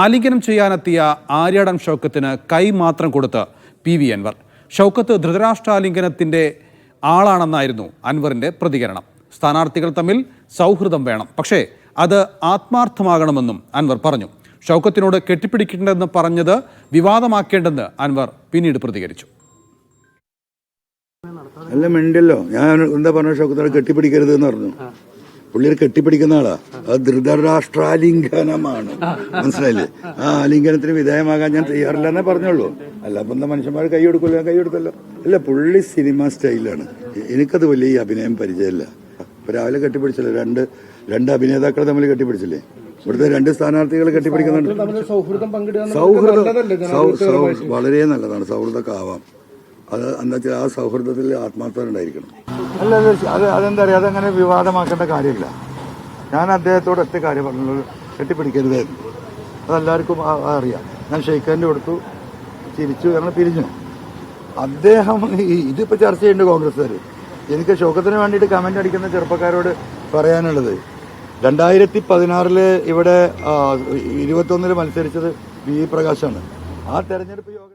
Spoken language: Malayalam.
ആലിംഗനം ചെയ്യാനെത്തിയ ആര്യാടൻ ഷൗക്കത്തിന് കൈ മാത്രം കൊടുത്ത് PV അൻവർ. ഷൗക്കത്ത് ധൃതരാഷ്ട്രാലിംഗനത്തിന്റെ ആളാണെന്നായിരുന്നു അൻവറിന്റെ പ്രതികരണം. സ്ഥാനാർത്ഥികൾ തമ്മിൽ സൗഹൃദം വേണം, പക്ഷേ അത് ആത്മാർത്ഥമാകണമെന്നും അൻവർ പറഞ്ഞു. ഷൗക്കത്തിനോട് കെട്ടിപ്പിടിക്കേണ്ടെന്ന് പറഞ്ഞത് വിവാദമാക്കേണ്ടെന്ന് അൻവർ പിന്നീട് പ്രതികരിച്ചു. അല്ല മിണ്ടല്ലോ, ഞാൻ എന്താ പറഞ്ഞ ഷൗക്കത്തോടെ കെട്ടിപ്പിടിക്കരുത് എന്ന് പറഞ്ഞു. പുള്ളിയെ കെട്ടിപ്പിടിക്കുന്ന ആളാ. അത് ധൃതരാഷ്ട്രാലിംഗനമാണ്, മനസ്സിലായില്ലേ? ആ ആലിംഗനത്തിന് വിധേയമാകാൻ ഞാൻ തയ്യാറില്ലെന്നേ പറഞ്ഞോളൂ. അല്ല അപ്പൊ എന്താ മനുഷ്യന്മാർ കൈ കൊടുക്കുമല്ലോ, ഞാൻ കൈ കൊടുത്തല്ലോ. അല്ല, പുള്ളി സിനിമ സ്റ്റൈലാണ്. എനിക്കത് വലിയ ഈ അഭിനയം പരിചയമില്ല. ഇപ്പൊ രാവിലെ കെട്ടിപ്പിടിച്ചല്ലോ, രണ്ട് അഭിനേതാക്കൾ തമ്മിൽ കെട്ടിപ്പിടിച്ചില്ലേ? ഇവിടുത്തെ രണ്ട് സ്ഥാനാർത്ഥികൾ കെട്ടിപ്പിടിക്കുന്നുണ്ട്. സൗഹൃദം വളരെ നല്ലതാണ്, സൗഹൃദമൊക്കെ ആവാം. അത് എന്താ വെച്ചാൽ ആ സൗഹൃദത്തിൽ ആത്മാർത്ഥത ഉണ്ടായിരിക്കണം. അല്ല അതെന്താ പറയുക, അതങ്ങനെ വിവാദമാക്കേണ്ട കാര്യമില്ല. ഞാൻ അദ്ദേഹത്തോട് ഒറ്റ കാര്യം പറഞ്ഞുള്ളൂ, കെട്ടിപ്പിടിക്കരുത്. അതെല്ലാവർക്കും അറിയാം. ഞാൻ ഷെയ്ക്ക് ഹാൻഡ് കൊടുത്തു, ചിരിച്ചു, ഞങ്ങൾ പിരിഞ്ഞു. അദ്ദേഹം ഇതിപ്പോൾ ചർച്ച ചെയ്യുന്നുണ്ട് കോൺഗ്രസ്സുകാർ. എനിക്ക് ഷൗക്കത്തിന് വേണ്ടിയിട്ട് കമന്റ് അടിക്കുന്ന ചെറുപ്പക്കാരോട് പറയാനുള്ളത്, 2016 ഇവിടെ 21 മത്സരിച്ചത് വി പ്രകാശാണ്. ആ തെരഞ്ഞെടുപ്പ് യോഗ